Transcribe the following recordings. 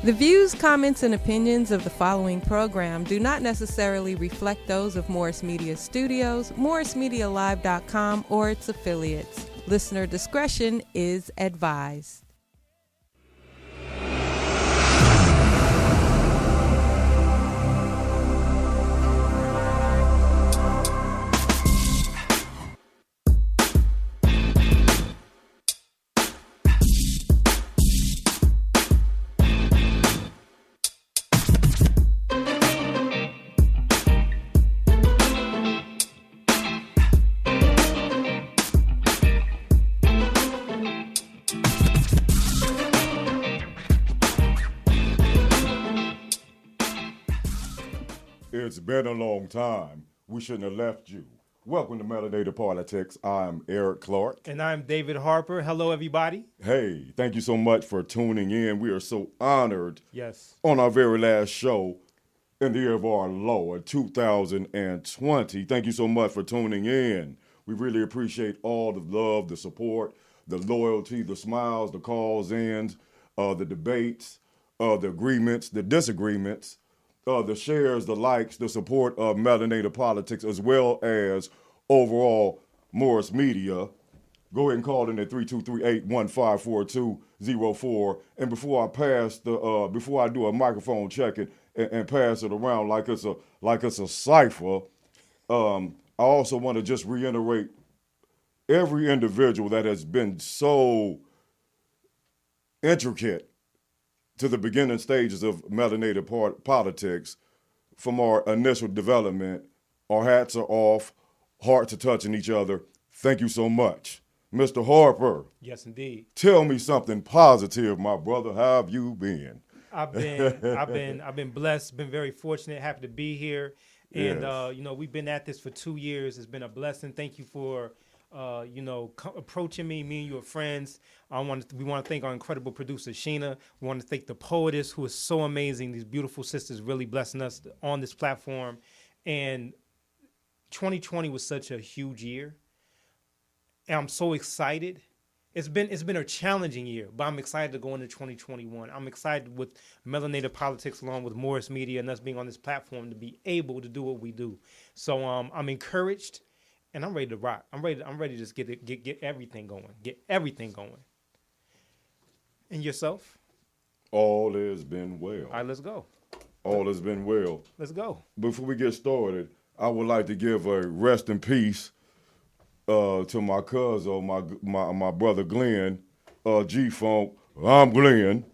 The views, comments, and opinions of the following program do not necessarily reflect those of Morris Media Studios, MorrisMediaLive.com, or its affiliates. Listener discretion is advised. It's been a long time. We shouldn't have left you. Welcome to Melanated Politics. I'm Eric Clark. And I'm David Harper. Hello, everybody. Hey, thank you so much for tuning in. We are so honored. Yes. On our very last show in the year of our Lord, 2020. Thank you so much for tuning in. We really appreciate all the love, the support, the loyalty, the smiles, the calls in, the debates, the agreements, the disagreements, the shares, the likes, the support of Melanated Politics, as well as overall Morris Media. Go ahead and call in at 323-815-4204. And before I do a microphone check and pass it around like it's a cipher, I also want to just reiterate every individual that has been so intricate to the beginning stages of Melanated Politics. From our initial development, our hats are off, hearts are touching each other. Thank you so much. Mr. Harper. Yes, indeed. Tell me something positive, my brother. How have you been? I've been blessed, been very fortunate, happy to be here. And, Yes. We've been at this for 2 years. It's been a blessing. Thank you for, approaching me. Me and you are friends. We want to thank our incredible producer, Sheena. We want to thank the poetess, who is so amazing. These beautiful sisters really blessing us on this platform. And 2020 was such a huge year. And I'm so excited. It's been a challenging year, but I'm excited to go into 2021. I'm excited with Melanated Politics along with Morris Media and us being on this platform to be able to do what we do. So I'm encouraged and I'm ready to rock. I'm ready to just get everything going. Get everything going. And yourself? All has been well. All right, let's go. All has been well. Let's go. Before we get started, I would like to give a rest in peace to my cousin, my brother Glenn, G-Funk. I'm Glenn.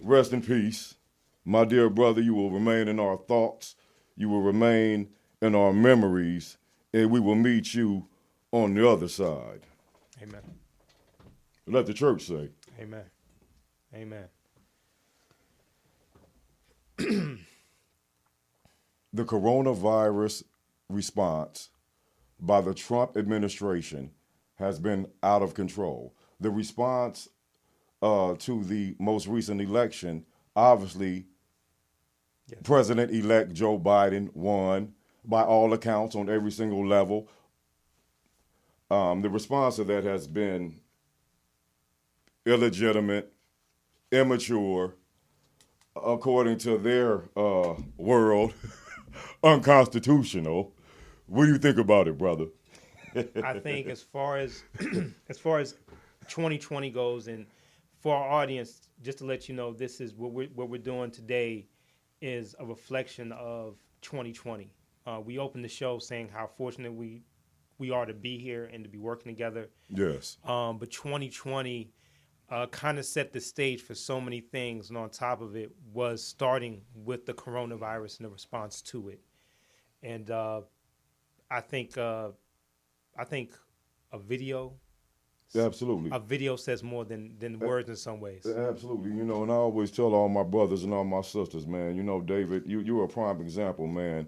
Rest in peace. My dear brother, you will remain in our thoughts. You will remain in our memories, and we will meet you on the other side. Amen. Let the church say. Amen. Amen. The coronavirus response by the Trump administration has been out of control. The response to the most recent election, obviously, yes. President-elect Joe Biden won by all accounts on every single level. The response to that has been illegitimate, immature, according to their world, unconstitutional. What do you think about it, brother? I think as far as 2020 goes, and for our audience, just to let you know, this is what we're doing today is a reflection of 2020. We opened the show saying how fortunate we are to be here and to be working together. Yes. But 2020 kind of set the stage for so many things, and on top of it was starting with the coronavirus and the response to it. And I think a video. Absolutely. A video says more than words in some ways. Absolutely. And I always tell all my brothers and all my sisters, man, David, you're a prime example, man,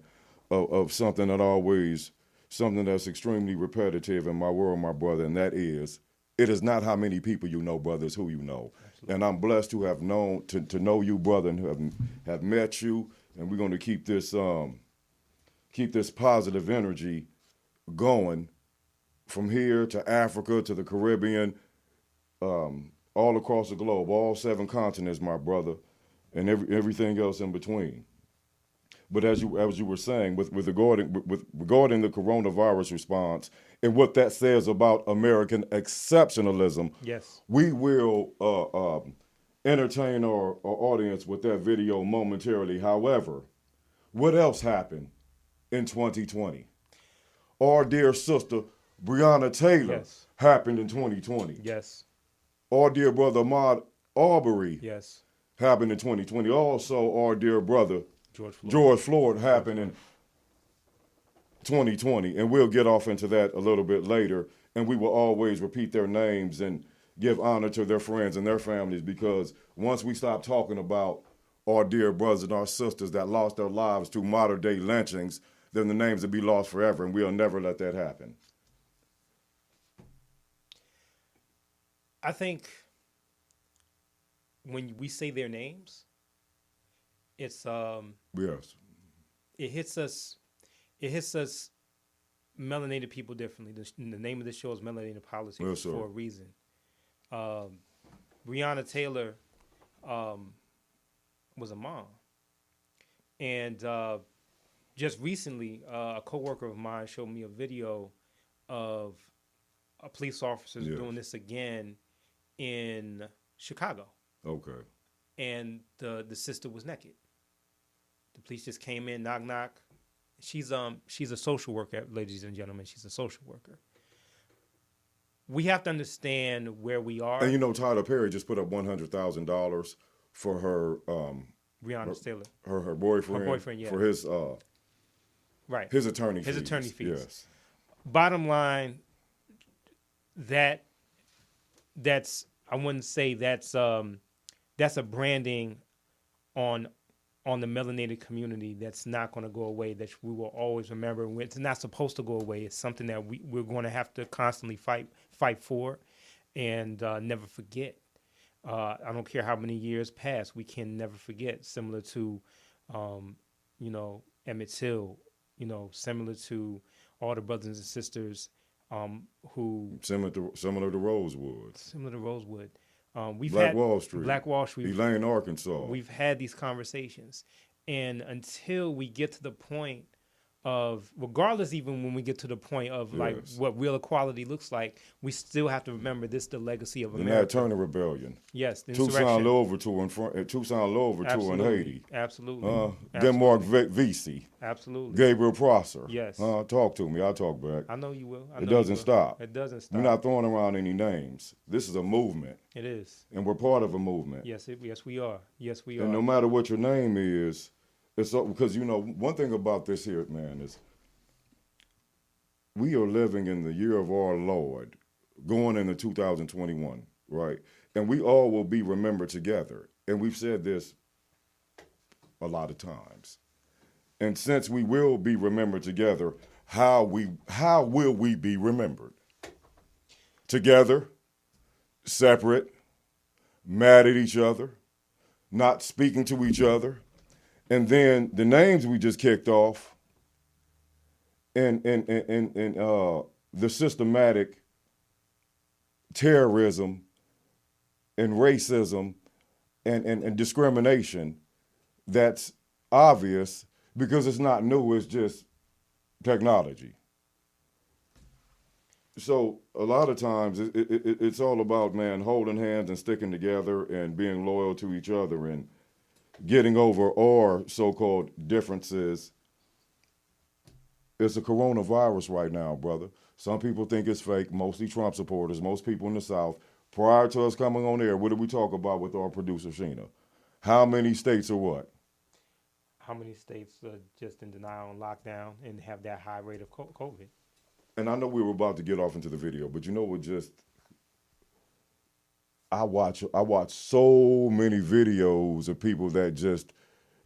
of something that's extremely repetitive in my world, my brother, and that is, it is not how many people you know, brother, it's who you know. Absolutely. And I'm blessed to have known, to know you, brother, and have met you, and we're going to keep this positive energy going from here to Africa to the Caribbean, all across the globe, all 7 continents, my brother. and everything else in between. But as you were saying, with regarding the coronavirus response and what that says about American exceptionalism, Yes. we will entertain our audience with that video momentarily. However, what else happened in 2020? Our dear sister Breonna Taylor Yes. happened in 2020. Yes. Our dear brother Ahmaud Arbery Yes. happened in 2020. Also, our dear brother George Floyd. Floyd happened in 2020. And we'll get off into that a little bit later. And we will always repeat their names and give honor to their friends and their families, because once we stop talking about our dear brothers and our sisters that lost their lives to modern day lynchings, then the names will be lost forever, and we'll never let that happen. I think when we say their names, it's Yes. it hits us melanated people differently. The name of the show is Melanated Policy Yes, sir. for a reason. Breonna Taylor was a mom, and just recently, a coworker of mine showed me a video of police officers Yes. doing this again in Chicago, Okay. and the sister was naked. The police just came in, knock knock. She's a social worker, ladies and gentlemen. She's a social worker. We have to understand where we are. And you know, Tyler Perry just put up $100,000 for her Breonna Taylor, her boyfriend. Her boyfriend, yeah. For his right? his attorney fees. His attorney fees. Yes. Bottom line, that's I wouldn't say that's a branding on the melanated community that's not going to go away, that we will always remember. It's not supposed to go away. It's something that we're going to have to constantly fight for and never forget. I don't care how many years pass, we can never forget. Similar to, Emmett Till, similar to all the brothers and sisters who... Similar to Rosewood. Similar to Rosewood. Black Wall Street. Black Wall Street. Elaine, Arkansas. We've had these conversations. And until we get to the point of, regardless, even when we get to the point of like Yes. what real equality looks like, we still have to remember this: the legacy of The America. Nat Turner Rebellion. Yes, the Tucson insurrection. Louverture in Haiti. Absolutely. Denmark Vesey. Absolutely. Gabriel Prosser. Yes. Talk to me. I'll talk back. I know you will. It doesn't stop. It doesn't stop. We're not throwing around any names. This is a movement. It is. And we're part of a movement. Yes, yes, we are. Yes, we are. And no matter what your name is, it's because, one thing about this here, man, is we are living in the year of our Lord, going into 2021, right? And we all will be remembered together. And we've said this a lot of times. And since we will be remembered together, how will we be remembered? Together, separate, mad at each other, not speaking to each other. And then the names we just kicked off and the systematic terrorism and racism and discrimination that's obvious because it's not new, it's just technology. So a lot of times it's all about, man, holding hands and sticking together and being loyal to each other and getting over our so-called differences. It's a coronavirus right now, brother. Some people think it's fake, mostly Trump supporters, most people in the South. Prior to us coming on air, what did we talk about with our producer, Sheena? How many states are what? How many states are just in denial and lockdown and have that high rate of COVID? And I know we were about to get off into the video, but I watch so many videos of people that just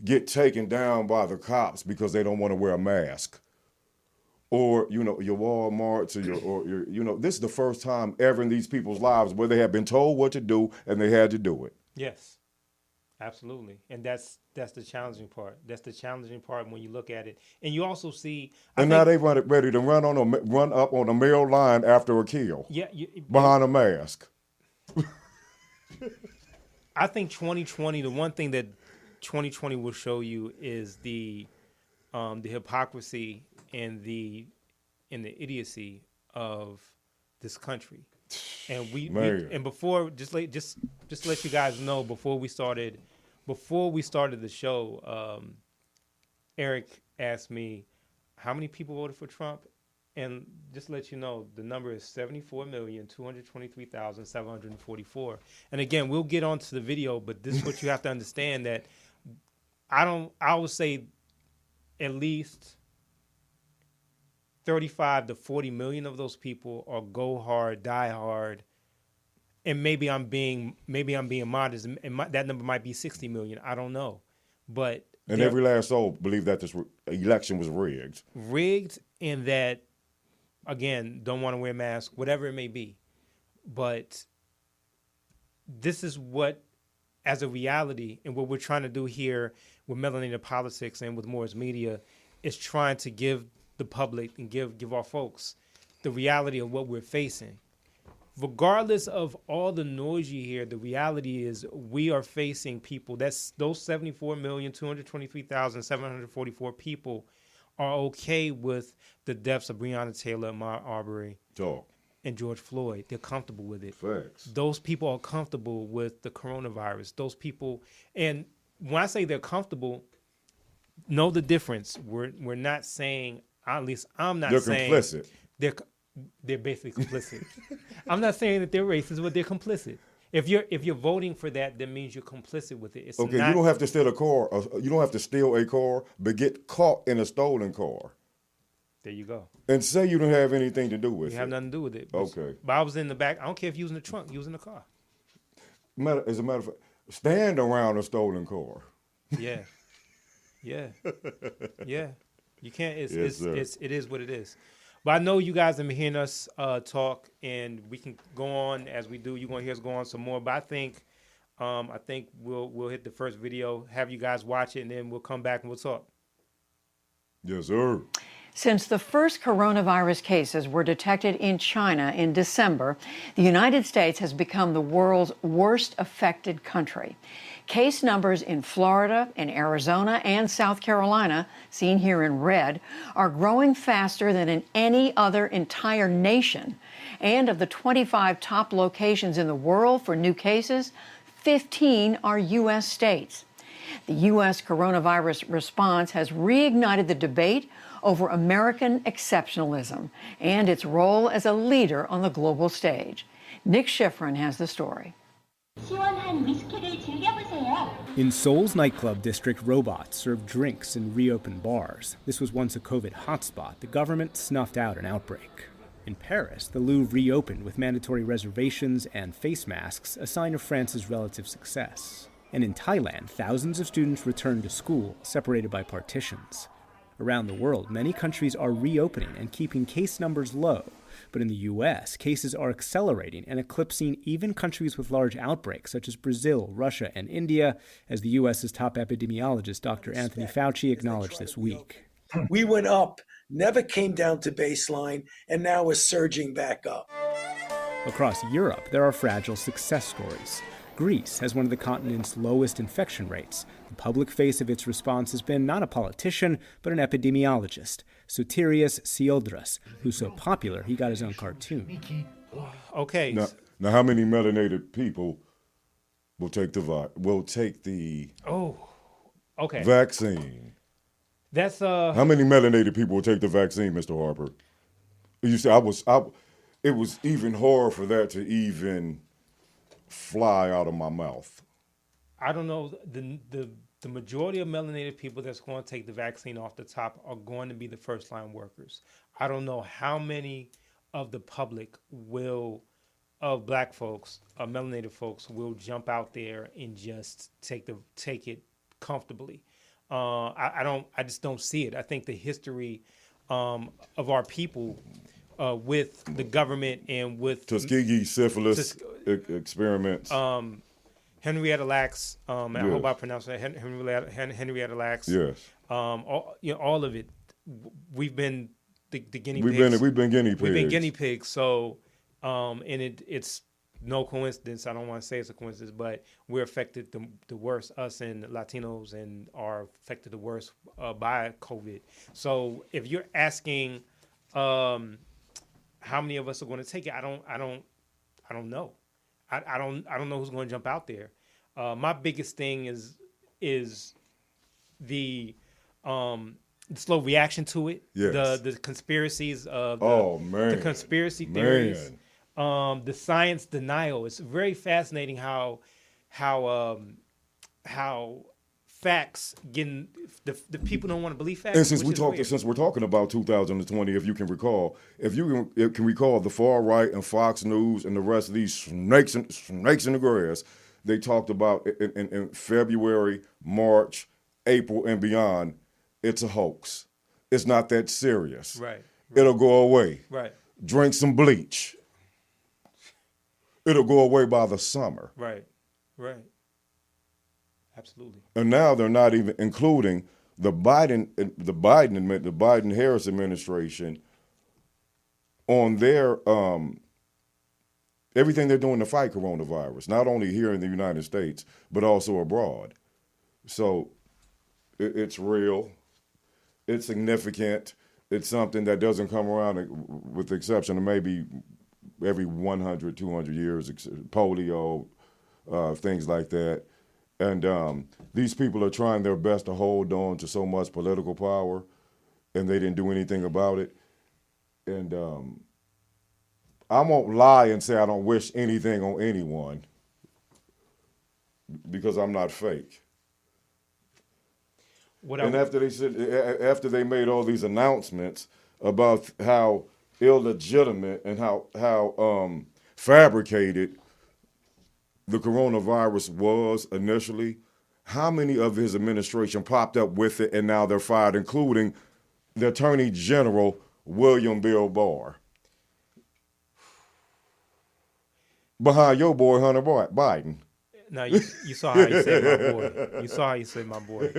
get taken down by the cops because they don't want to wear a mask. Or, your Walmarts or your this is the first time ever in these people's lives where they have been told what to do and they had to do it. Yes, absolutely. And that's the challenging part. That's the challenging part when you look at it. And you also see... Now they ready to run up on a male line after a kill. Yeah. Behind a mask. I think 2020, the one thing that 2020 will show you is the hypocrisy and the idiocy of this country. And we and before just to let you guys know, before we started the show, Eric asked me how many people voted for Trump, and just to let you know, the number is 74,223,744. And again, we'll get onto the video, but this is what you have to understand, that I would say at least 35 to 40 million of those people are go hard, die hard, and maybe I'm being modest, and that number might be 60 million. I don't know, but every last soul believe that this election was rigged, and that again don't want to wear masks, whatever it may be. But this is what, as a reality, and what we're trying to do here with Melanated Politics and with Moore's Media, is trying to give the public and give our folks the reality of what we're facing. Regardless of all the noise you hear, the reality is we are facing people. Those 74,223,744 people are okay with the deaths of Breonna Taylor, Ahmaud Arbery, and George Floyd. They're comfortable with it. Facts. Those people are comfortable with the coronavirus. Those people, and when I say they're comfortable, know the difference. We're not saying, at least I'm not saying complicit. They're basically complicit. I'm not saying that they're racist, but they're complicit. If you're voting for that means you're complicit with it. You don't have to steal a car. You don't have to steal a car, but get caught in a stolen car. There you go. And say you don't have anything to do with it. You have nothing to do with it. Okay. But I was in the back. I don't care if you was in the trunk. You was in the car. As a matter of fact, stand around a stolen car. Yeah. Yeah. Yeah. You can't. It is what it is. But I know you guys have been hearing us talk, and we can go on as we do. You're gonna hear us go on some more. But I think we'll hit the first video, have you guys watch it, and then we'll come back and we'll talk. Yes, sir. Since the first coronavirus cases were detected in China in December, the United States has become the world's worst affected country. Case numbers in Florida, in Arizona, and South Carolina, seen here in red, are growing faster than in any other entire nation. And of the 25 top locations in the world for new cases, 15 are U.S. states. The U.S. coronavirus response has reignited the debate over American exceptionalism and its role as a leader on the global stage. Nick Schifrin has the story. In Seoul's nightclub district, robots serve drinks in reopened bars. This was once a COVID hotspot. The government snuffed out an outbreak. In Paris, the Louvre reopened with mandatory reservations and face masks, a sign of France's relative success. And in Thailand, thousands of students returned to school, separated by partitions. Around the world, many countries are reopening and keeping case numbers low. But in the U.S., cases are accelerating and eclipsing even countries with large outbreaks, such as Brazil, Russia, and India, as the U.S.'s top epidemiologist, Dr. Anthony Fauci, acknowledged this week. We went up, never came down to baseline, and now we're surging back up. Across Europe, there are fragile success stories. Greece has one of the continent's lowest infection rates. The public face of its response has been not a politician, but an epidemiologist, Sotirios Sioudras, who's so popular he got his own cartoon. Okay. Now how many melanated people will take the vaccine? That's How many melanated people will take the vaccine, Mr. Harper? You see, it was even hard for that to even fly out of my mouth. I don't know. The majority of melanated people that's going to take the vaccine off the top are going to be the first line workers. I don't know how many of the public of black folks, melanated folks, will jump out there and just take it comfortably. I just don't see it. I think the history of our people with the government and with Tuskegee syphilis experiments. Henrietta Lacks, I hope I pronounced that. Henrietta Lacks. Yes. All of it. We've been the guinea pigs. We've been guinea pigs. We've been guinea pigs. So, and it's no coincidence. I don't want to say it's a coincidence, but we're affected the worst. Us and Latinos and are affected the worst by COVID. So if you're asking how many of us are going to take it, I don't know. I don't know who's going to jump out there. My biggest thing is the slow reaction to it. Yes. The conspiracies of the conspiracy theories. The science denial. It's very fascinating how facts getting the people don't want to believe facts. And since we're talking about 2020, if you can recall, the far right and Fox News and the rest of these snakes in the grass, they talked about in February, March, April, and beyond. It's a hoax. It's not that serious. Right. It'll go away. Right. Drink some bleach. It'll go away by the summer. Right. Absolutely. And now they're not even including the Biden-Harris administration on their everything they're doing to fight coronavirus, not only here in the United States, but also abroad. So it's real. It's significant. It's something that doesn't come around, with the exception of maybe every 100, 200 years, polio, things like that. And these people are trying their best to hold on to so much political power, and they didn't do anything about it. And I won't lie and say I don't wish anything on anyone, because I'm not fake. After they made all these announcements about how illegitimate and how fabricated the coronavirus was initially, how many of his administration popped up with it and now they're fired, including the Attorney General, William Bill Barr, behind your boy, Hunter Biden. Now, you saw how you said my boy. You saw how you said my boy.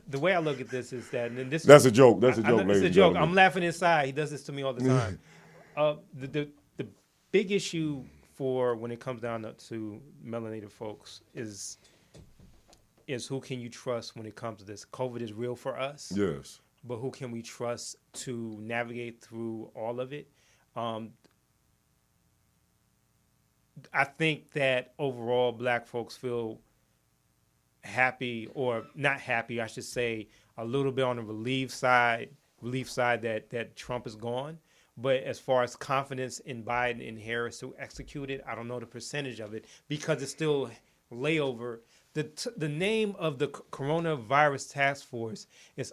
The way I look at this is that, and that's a joke. That's a joke, It's a joke. I'm laughing inside. He does this to me all the time. The big issue for when it comes down to melanated folks is who can you trust when it comes to this? COVID is real for us. Yes. But who can we trust to navigate through all of it? I think that overall black folks feel happy, or not happy, I should say, a little bit on the relief side that Trump is gone. But as far as confidence in Biden and Harris to execute it, I don't know the percentage of it, because it's still layover. The name of the coronavirus task force is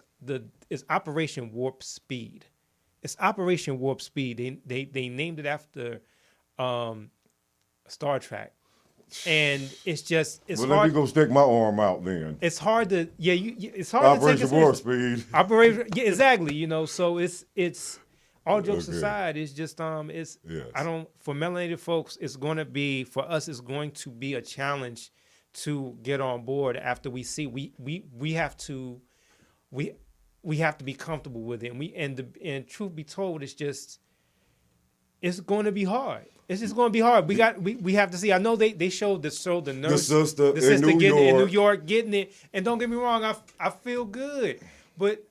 Operation Warp Speed. It's Operation Warp Speed. They named it after Star Trek, and it's hard. Let me go stick my arm out then. It's hard to it's hard Operation to take Warp Speed. Operation, yeah, exactly. So it's all jokes aside. It's just it's yes. For melanated folks, it's going to be a challenge to get on board after we see we have to be comfortable with it, and truth be told, it's going to be hard. It's just going to be hard. We have to see. I know they showed the nurse, the sister in New York getting it, and don't get me wrong, I feel good, but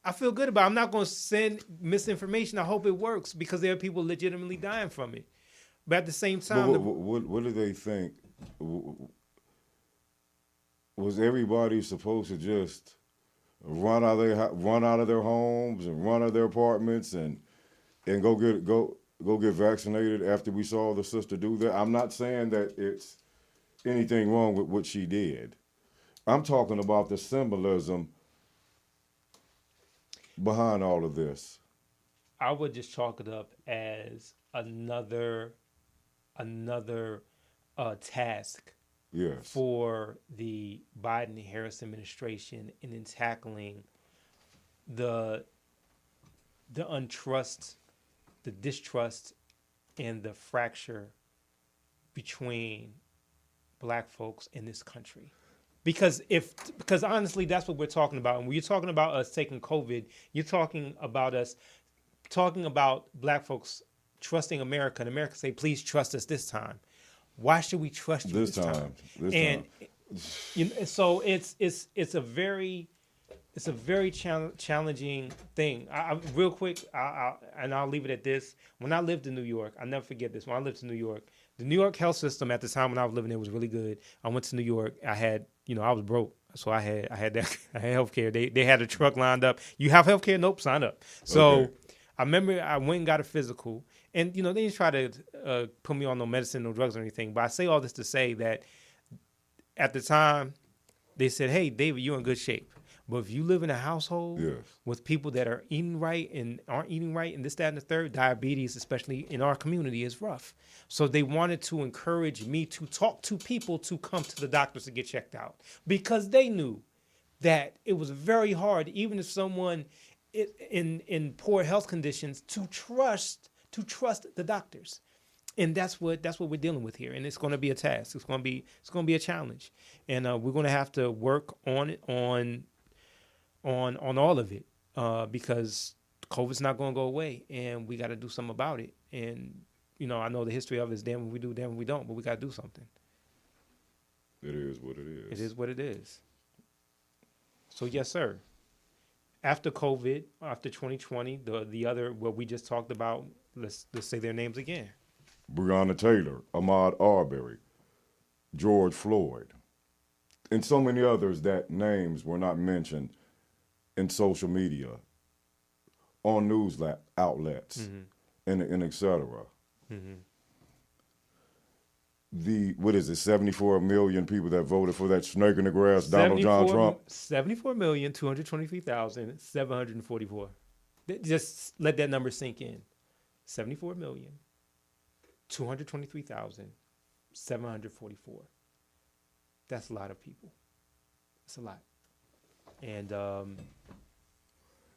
I feel good about it. I'm not going to send misinformation. I hope it works, because there are people legitimately dying from it. But at the same time, what do they think? Was everybody supposed to just run out of their homes and run out of their apartments and go get vaccinated after we saw the sister do that? I'm not saying that it's anything wrong with what she did. I'm talking about the symbolism behind all of this. I would just chalk it up as another task, yes, for the Biden-Harris administration in tackling the untrust, the distrust, and the fracture between black folks in this country. Because honestly, that's what we're talking about. And when you're talking about us taking COVID, you're talking about us talking about black folks trusting America, and America say, please trust us this time. Why should we trust you this time? So it's a very challenging thing. Real quick, I'll leave it at this. When I lived in New York, I'll never forget this. When I lived in New York, the New York health system at the time when I was living there was really good. I went to New York. I had, I was broke, so I had healthcare. They had a truck lined up. You have healthcare? Nope, sign up. So okay. I remember I went and got a physical, and they didn't try to put me on no medicine, no drugs or anything. But I say all this to say that at the time they said, "Hey, David, you're in good shape." But if you live in a household with people that are eating right and aren't eating right and this, that, and the third, diabetes, especially in our community, is rough. So they wanted to encourage me to talk to people to come to the doctors to get checked out because they knew that it was very hard, even if someone in poor health conditions, to trust the doctors. And that's what we're dealing with here. And it's going to be a task. It's going to be a challenge. And we're going to have to work on it, on all of it because COVID's not going to go away, and we got to do something about it. And I know the history of it is damn when we do, damn when we don't, but we got to do something. It is what it is. It is what it is. So yes, sir. After COVID, after 2020, the other what we just talked about, let's say their names again: Breonna Taylor, Ahmaud Arbery, George Floyd, and so many others that names were not mentioned in social media, on news outlets, and et cetera. Mm-hmm. 74 million people that voted for that snake in the grass, Donald John Trump? 74,223,744. Just let that number sink in. 74,223,744. That's a lot of people. That's a lot. And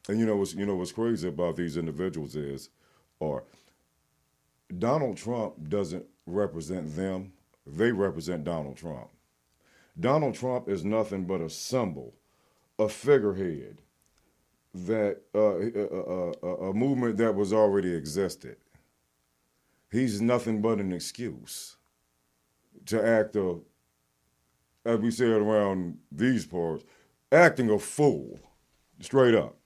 what's crazy about these individuals is, Donald Trump doesn't represent them; they represent Donald Trump. Donald Trump is nothing but a symbol, a figurehead, that a movement that was already existed. He's nothing but an excuse to act as we say it around these parts, acting a fool, straight up.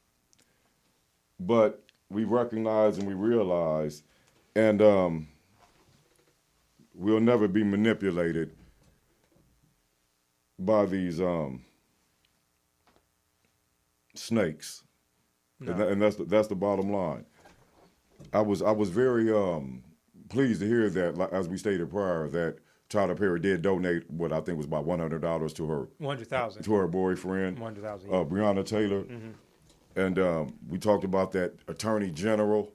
But we recognize and we realize, and we'll never be manipulated by these snakes, no. and that's the bottom line. I was very pleased to hear that, as we stated prior, that Tyler Perry did donate what I think was about $100 to her $100,000 to her boyfriend, $100,000. Breonna Taylor, and we talked about that Attorney General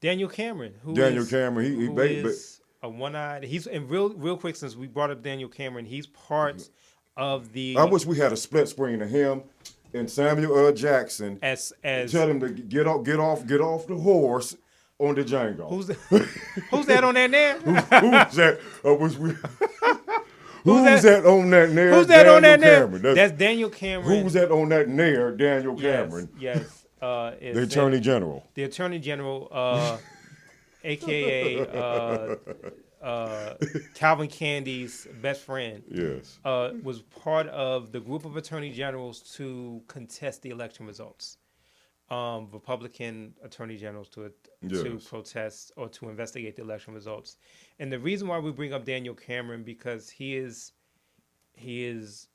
Daniel Cameron, who is a one-eyed. He's and real quick, since we brought up Daniel Cameron, he's part of the. I wish we had a split screen of him and Samuel L. Jackson as tell him to get off the horse on the Django. Who's that on that there? Who's that? Who's that on that nair? Who's that on that nair? That's Daniel Cameron. Who's that on that nair? Daniel Cameron. Yes. The Attorney General. The Attorney General, a.k.a. Calvin Candy's best friend. Yes. Was part of the group of Attorney Generals to contest the election results. Republican Attorney Generals to protest or to investigate the election results. And the reason why we bring up Daniel Cameron, because he is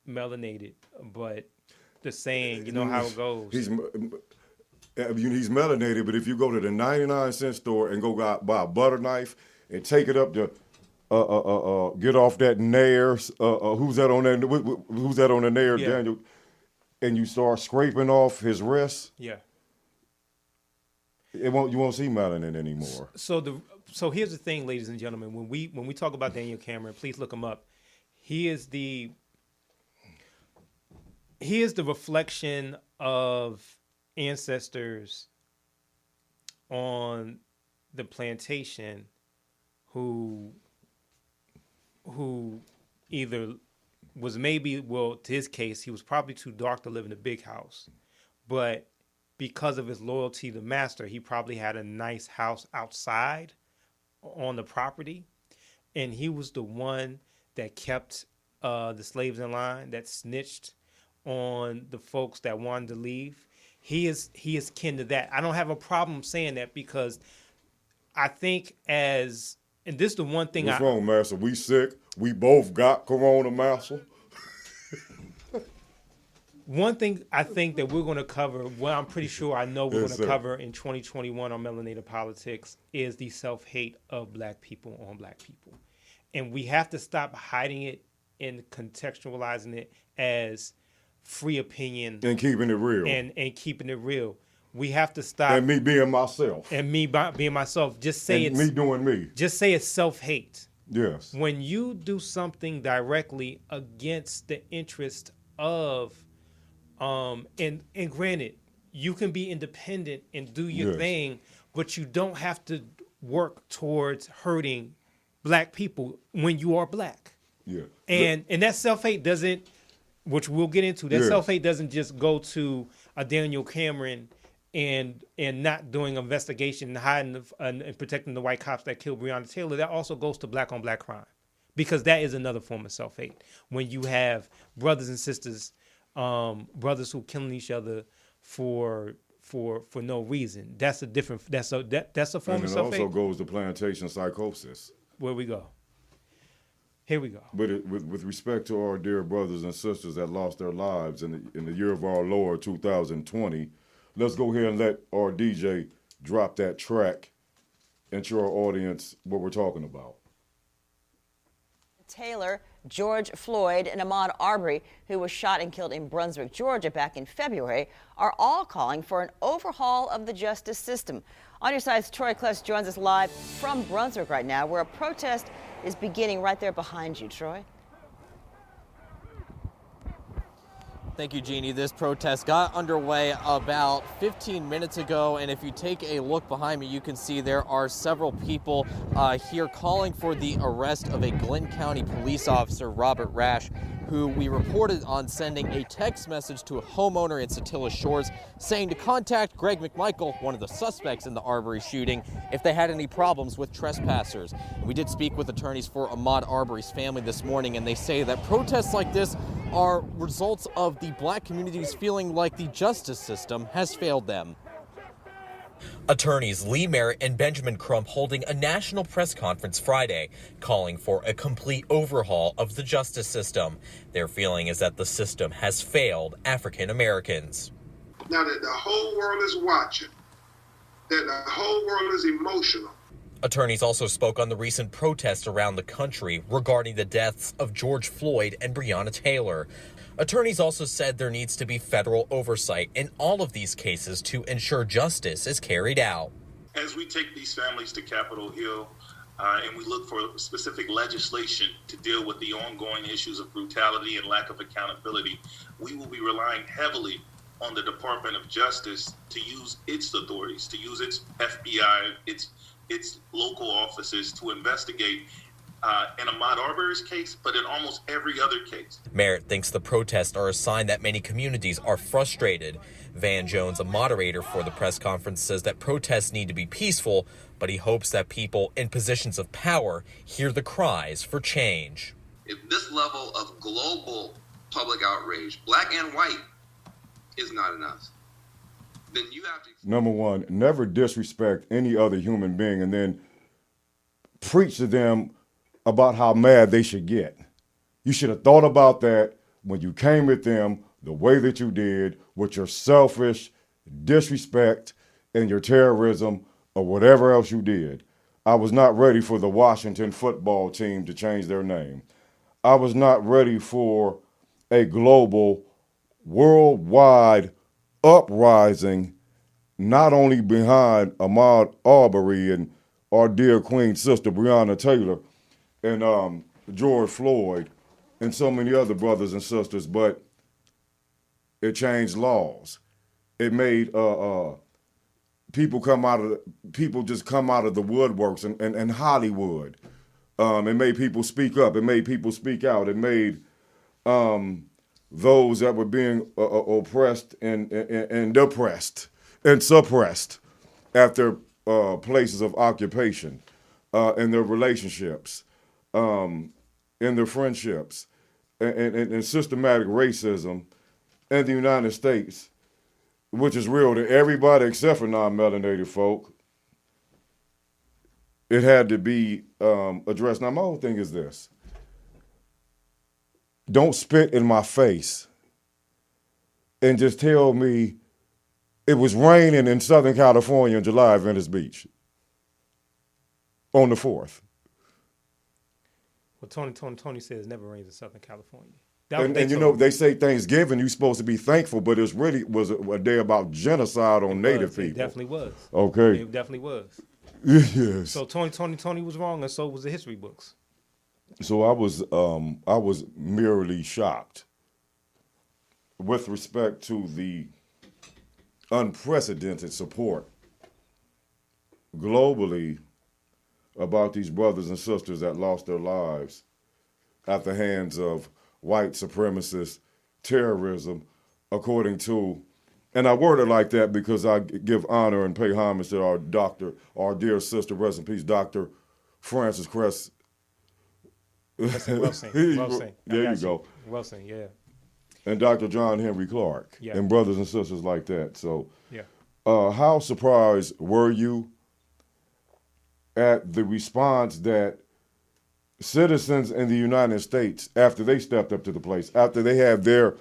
melanated, but the saying, you know how it goes. He's melanated, but if you go to the 99-cent store and go buy a butter knife and take it up to get off that nair, who's that on the nair, Daniel, and you start scraping off his wrists, you won't see melanin anymore. So here's the thing, ladies and gentlemen, when we talk about Daniel Cameron, please look him up. He is the reflection of ancestors on the plantation who either was to his case, he was probably too dark to live in a big house, but because of his loyalty to master, he probably had a nice house outside on the property, and he was the one that kept the slaves in line, that snitched on the folks that wanted to leave. He is kin to that. I don't have a problem saying that because I think and this is the one thing. What's wrong, Master? We sick. We both got corona, Master. One thing I think that we're going to cover, well, I'm pretty sure I know we're Yes, going to sir. cover in 2021 on Melanated Politics is the self-hate of black people on black people. And we have to stop hiding it and contextualizing it as free opinion And keeping it real. and keeping it real. We have to stop. And me being myself. And me being myself. Just say And it's me doing me. Just say it's self-hate. Yes. When you do something directly against the interest of and granted, you can be independent and do your Yes. thing, but you don't have to work towards hurting black people when you are black. Yeah. And that self-hate doesn't, which we'll get into, that Yes. self-hate doesn't just go to a Daniel Cameron and not doing investigation and hiding and protecting the white cops that killed Breonna Taylor. That also goes to black on black crime, because that is another form of self-hate. When you have brothers and sisters, brothers who killing each other for no reason, that's a different. That's a form And of it self-hate. also goes to plantation psychosis. Where we go? Here we go. But with respect to our dear brothers and sisters that lost their lives in the year of our Lord 2020, let's go ahead and let our DJ drop that track and show our audience what we're talking about. Taylor, George Floyd, and Ahmaud Arbery, who was shot and killed in Brunswick, Georgia back in February, are all calling for an overhaul of the justice system. On your side's Troy Kless joins us live from Brunswick right now, where a protest is beginning right there behind you, Troy. Thank you, Jeannie. This protest got underway about 15 minutes ago, and if you take a look behind me, you can see there are several people here calling for the arrest of a Glenn County police officer, Robert Rash, who we reported on sending a text message to a homeowner in Satilla Shores saying to contact Greg McMichael, one of the suspects in the Arbery shooting, if they had any problems with trespassers. We did speak with attorneys for Ahmaud Arbery's family this morning, and they say that protests like this are results of the black communities feeling like the justice system has failed them. Attorneys Lee Merritt and Benjamin Crump holding a national press conference Friday, calling for a complete overhaul of the justice system. Their feeling is that the system has failed African Americans. Now that the whole world is watching, that the whole world is emotional. Attorneys also spoke on the recent protests around the country regarding the deaths of George Floyd and Breonna Taylor. Attorneys also said there needs to be federal oversight in all of these cases to ensure justice is carried out. As we take these families to Capitol Hill and we look for specific legislation to deal with the ongoing issues of brutality and lack of accountability, we will be relying heavily on the Department of Justice to use its authorities, to use its FBI, its local offices to investigate in Ahmaud Arbery's case, but in almost every other case. Merritt thinks the protests are a sign that many communities are frustrated. Van Jones, a moderator for the press conference, says that protests need to be peaceful, but he hopes that people in positions of power hear the cries for change. If this level of global public outrage, black and white, is not enough, then you have to... Number one, never disrespect any other human being and then preach to them about how mad they should get. You should have thought about that when you came at them the way that you did, with your selfish disrespect and your terrorism or whatever else you did. I was not ready for the Washington football team to change their name. I was not ready for a global, worldwide uprising, not only behind Ahmaud Arbery and our dear Queen Sister Breonna Taylor and George Floyd and so many other brothers and sisters, but it changed laws. It made people just come out of the woodworks and Hollywood. It made people speak up. It made people speak out. It made those that were being oppressed and depressed and suppressed at their places of occupation. in their relationships, in their friendships, and systematic racism in the United States, which is real to everybody except for non-melanated folk, it had to be addressed. Now, my whole thing is this. Don't spit in my face and just tell me it was raining in Southern California in July at Venice Beach on the 4th. Well, Tony says it never rains in Southern California. And you know, they say Thanksgiving, you're supposed to be thankful, but it really was a day about genocide on Native people. It definitely was. Okay. It definitely was. Yes. So Tony was wrong, and so was the history books. So I was merely shocked with respect to the unprecedented support globally about these brothers and sisters that lost their lives at the hands of white supremacist terrorism, according to, and I word it like that because I give honor and pay homage to our dear sister, rest in peace, Dr. Frances Cress. Well seen. There you go. Well seen, yeah. And Dr. John Henry Clark, yeah. And brothers and sisters like that. So, yeah. How surprised were you at the response that citizens in the United States, after they stepped up to the place, after they had their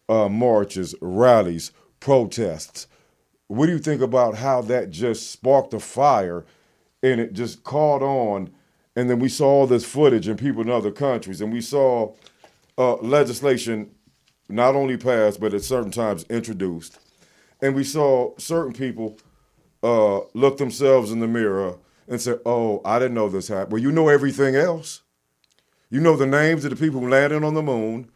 marches, rallies, protests, what do you think about how that just sparked a fire and it just caught on? And then we saw all this footage and people in other countries, and we saw legislation not only passed, but at certain times introduced. And we saw certain people look themselves in the mirror and say, oh, I didn't know this happened. Well, you know everything else. You know the names of the people who landed on the moon.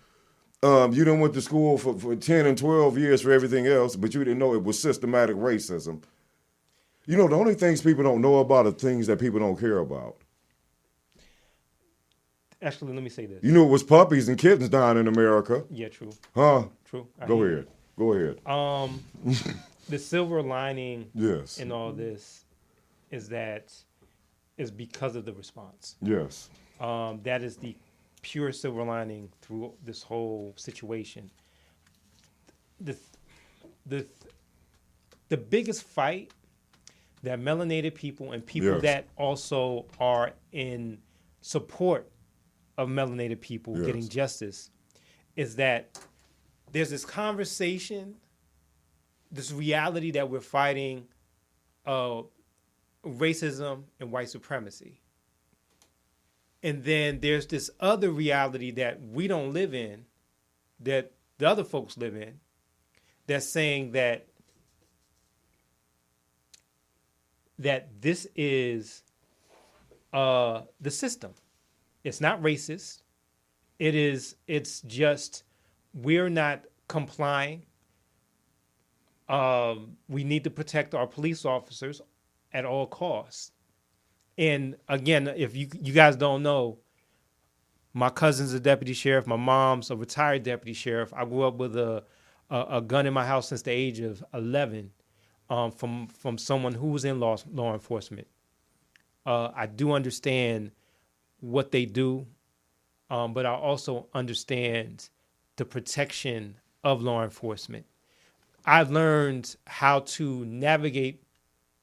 You done went to school for 10 and 12 years for everything else, but you didn't know it was systematic racism. You know, the only things people don't know about are things that people don't care about. Actually, let me say this. You knew it was puppies and kittens dying in America. Yeah, true. Huh? True. Go ahead. Go ahead. The silver lining yes. in all this is because of the response. Yes. That is the pure silver lining through this whole situation. The biggest fight that melanated people and people yes. that also are in support of melanated people yes. getting justice is that there's this conversation, this reality that we're fighting racism and white supremacy. And then there's this other reality that we don't live in, that the other folks live in, that's saying that this is the system. It's not racist. It's just we're not complying. We need to protect our police officers at all costs. And again, if you guys don't know, my cousin's a deputy sheriff. My mom's a retired deputy sheriff. I grew up with a gun in my house since the age of 11 from someone who was in law enforcement. I do understand what they do, but I also understand the protection of law enforcement. I've learned how to navigate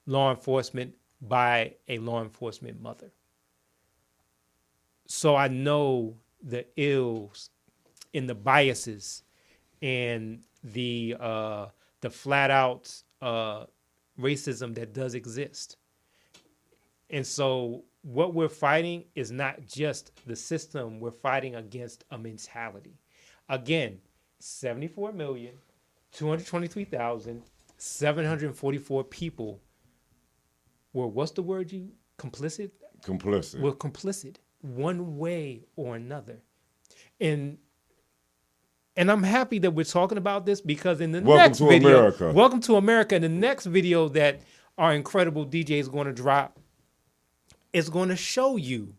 law enforcement by a law enforcement mother. So I know the ills and the biases and the flat out racism that does exist. And so what we're fighting is not just the system, we're fighting against a mentality. Again, 74,223,744 people were, what's the word you, complicit? Complicit. Were complicit one way or another. And I'm happy that we're talking about this because in the next video, America. Welcome to America, in the next video that our incredible DJ is going to drop, it's going to show you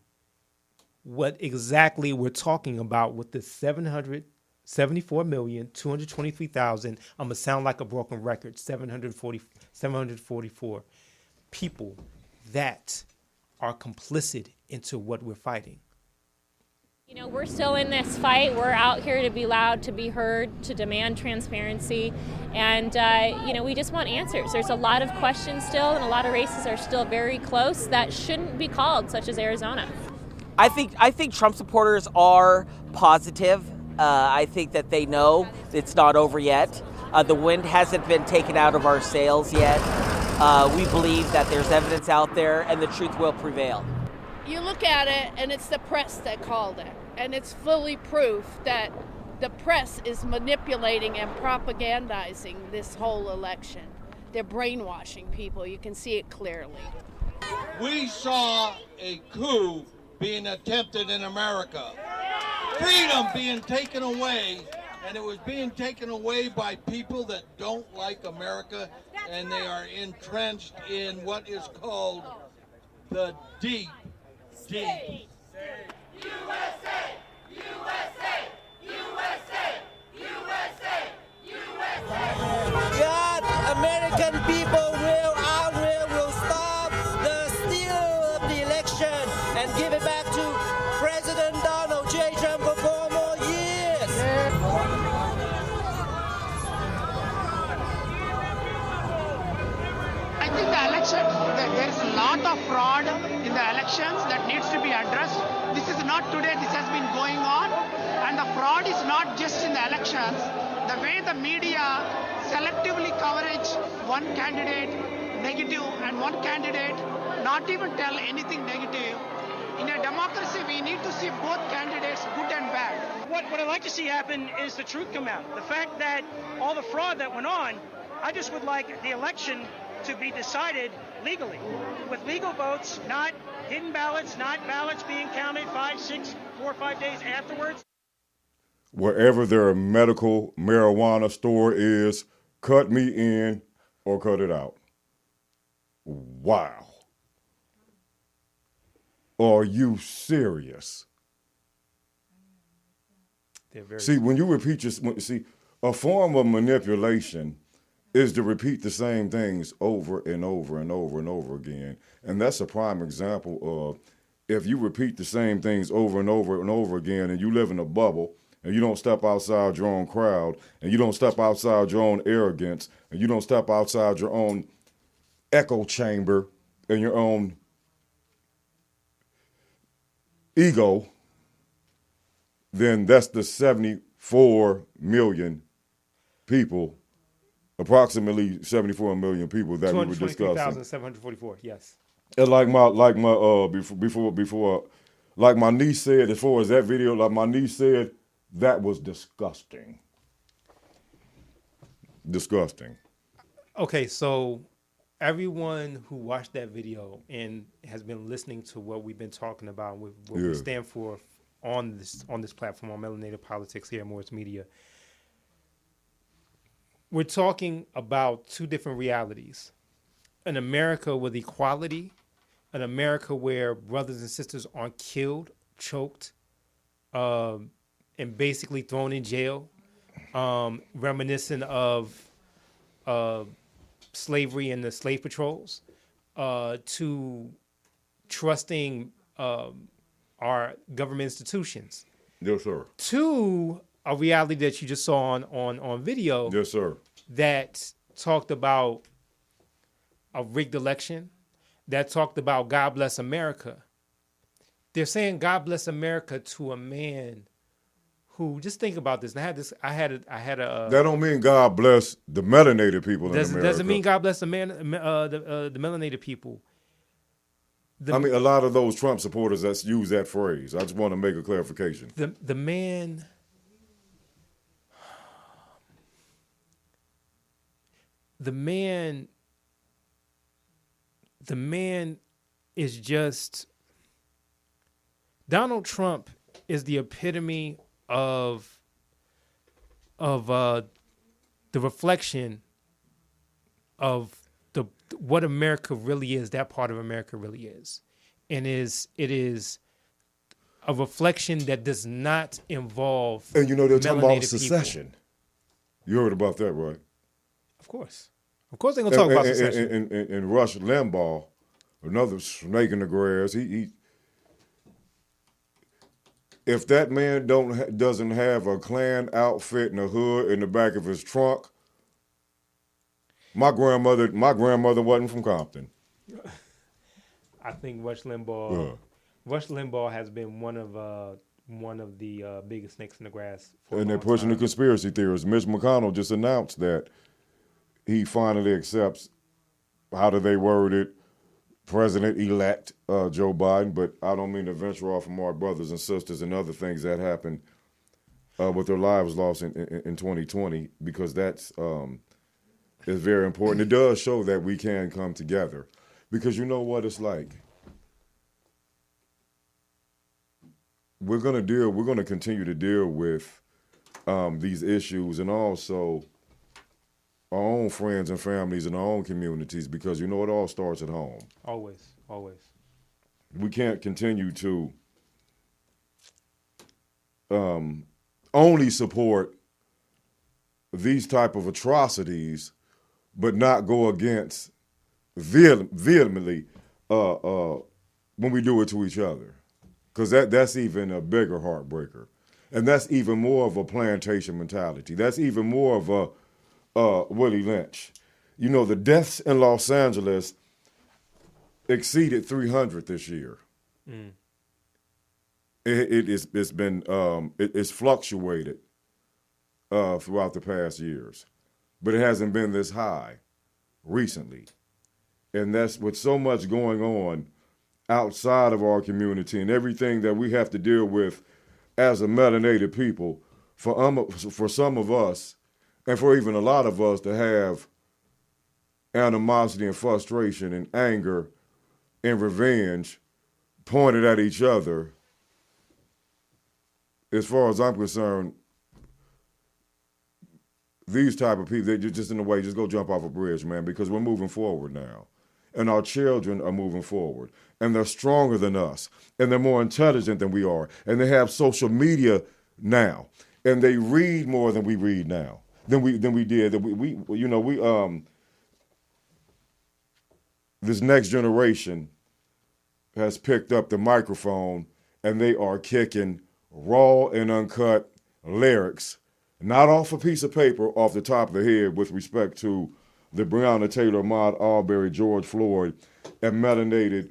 what exactly we're talking about with the 774,223,000. I'm going to sound like a broken record, 744 people that are complicit into what we're fighting. You know, we're still in this fight. We're out here to be loud, to be heard, to demand transparency. And, you know, we just want answers. There's a lot of questions still, and a lot of races are still very close that shouldn't be called, such as Arizona. I think Trump supporters are positive. I think that they know it's not over yet. The wind hasn't been taken out of our sails yet. We believe that there's evidence out there and the truth will prevail. You look at it and it's the press that called it. And it's fully proof that the press is manipulating and propagandizing this whole election. They're brainwashing people. You can see it clearly. We saw a coup being attempted in America. Freedom being taken away, and it was being taken away by people that don't like America, and they are entrenched in what is called the deep state. USA! USA! USA! USA! USA! God, American people will stop the steal of the election and give it back to President Donald J. Trump for 4 more years. I think the election, there is a lot of fraud in the elections that needs to be addressed. This is not today, this has been going on. And the fraud is not just in the elections. The way the media selectively coverage one candidate negative and one candidate not even tell anything negative. In a democracy, we need to see both candidates, good and bad. What I'd like to see happen is the truth come out. The fact that all the fraud that went on, I just would like the election to be decided legally, with legal votes, not hidden ballots, not ballots being counted 4 or 5 days afterwards. Wherever their medical marijuana store is, cut me in or cut it out. Wow. Are you serious? See, when you repeat a form of manipulation is to repeat the same things over and over and over and over again. And that's a prime example of if you repeat the same things over and over and over again and you live in a bubble and you don't step outside your own crowd and you don't step outside your own arrogance and you don't step outside your own echo chamber and your own ego, then that's the 74 million people, approximately 74 million people that we were discussing. 223,744, yes. And like my niece said, as far as that video, like my niece said, that was disgusting. Disgusting. Okay, so everyone who watched that video and has been listening to what we've been talking about, what we stand for on this platform, on Melanated Politics here at Morris Media, we're talking about two different realities. An America with equality, an America where brothers and sisters aren't killed, choked, and basically thrown in jail, reminiscent of slavery and the slave patrols, to trusting our government institutions. Yes, sir. To a reality that you just saw on video. Yes, sir. That talked about a rigged election, that talked about God bless America. They're saying God bless America to a man who, just think about this. I had a that don't mean God bless the melanated people in America. Doesn't mean God bless the melanated people. I mean, a lot of those Trump supporters that use that phrase. I just want to make a clarification. The man is just, Donald Trump is the epitome of the reflection of what America really is, that part of America really is. And it is a reflection that does not involve And you know, they're talking about melanated secession. people. You heard about that, right? Of course they're going to talk about secession. And Rush Limbaugh another snake in the grass. If that man doesn't have a Klan outfit and a hood in the back of his trunk, my grandmother wasn't from Compton. I think Rush Limbaugh has been one of the biggest snakes in the grass. And they're pushing the conspiracy theories. Mitch McConnell just announced that he finally accepts, how do they word it, President-elect Joe Biden. But I don't mean to venture off from our brothers and sisters and other things that happened with their lives lost in 2020, because that's is very important. It does show that we can come together, because you know what it's like. We're going to continue to deal with these issues, and also our own friends and families and our own communities, because you know it all starts at home. Always. We can't continue to only support these type of atrocities, but not go against vehemently when we do it to each other. Because that's even a bigger heartbreaker. And that's even more of a plantation mentality. That's even more of a Willie Lynch. You know, the deaths in Los Angeles exceeded 300 this year. Mm. It's fluctuated throughout the past years, but it hasn't been this high recently. And that's with so much going on outside of our community and everything that we have to deal with as a melanated people, for some of us, and for even a lot of us to have animosity and frustration and anger and revenge pointed at each other. As far as I'm concerned, these type of people, they're just in a way, just go jump off a bridge, man, because we're moving forward now. And our children are moving forward. And they're stronger than us. And they're more intelligent than we are. And they have social media now. And they read more than we read now. Than we did. This next generation has picked up the microphone, and they are kicking raw and uncut lyrics, not off a piece of paper, off the top of the head, with respect to the Breonna Taylor, Ahmaud Arbery, George Floyd, and Melanated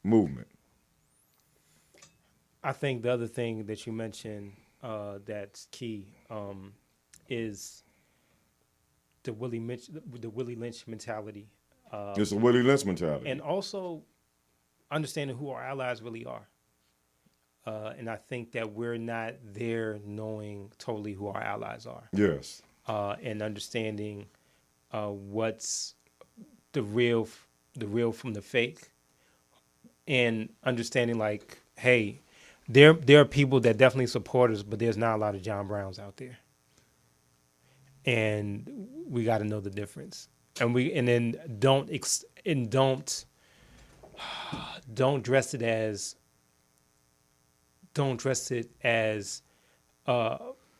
movement. I think the other thing that you mentioned that's key is the Willie Lynch mentality. It's a Willie Lynch mentality. And also understanding who our allies really are. And I think that we're not there knowing totally who our allies are. Yes. And understanding what's the real from the fake, and understanding like, hey, there are people that definitely support us, but there's not a lot of John Browns out there, and we got to know the difference. And then don't dress it as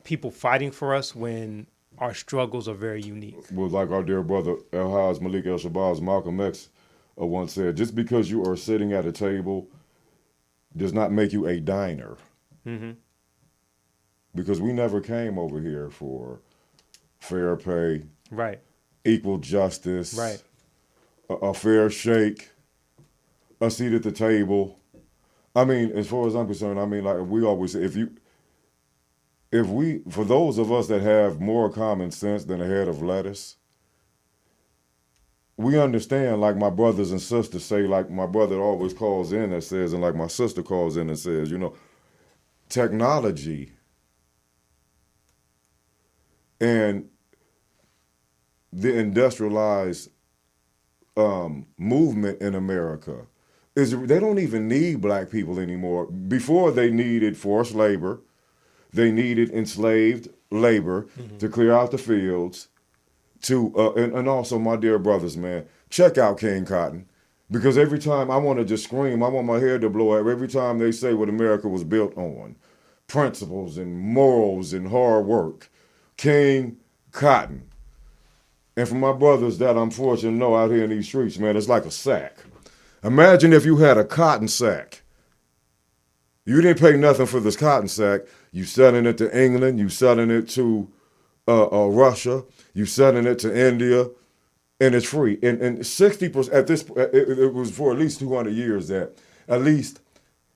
people fighting for us when our struggles are very unique. Well, like our dear brother El-Haj Malik El-Shabazz, Malcolm X once said, just because you are sitting at a table does not make you a diner. Mm-hmm. Because we never came over here for fair pay, right? Equal justice, right? A fair shake, a seat at the table. I mean, as far as I'm concerned, I mean, like we always say, for those of us that have more common sense than a head of lettuce, we understand, like my brothers and sisters say, like my brother always calls in and says, and like my sister calls in and says, you know, technology and the industrialized movement in America they don't even need black people anymore. Before, they needed forced labor. They needed enslaved labor to clear out the fields. And also, my dear brothers, man, check out King Cotton. Because every time I want to just scream, I want my hair to blow up every time they say what America was built on. Principles and morals and hard work. King Cotton. And for my brothers that I'm fortunate to know out here in these streets, man, it's like a sack. Imagine if you had a cotton sack. You didn't pay nothing for this cotton sack. You selling it to England. You selling it to Russia. You selling it to India, and it's free. And 60% at this, it was for at least 200 years that at least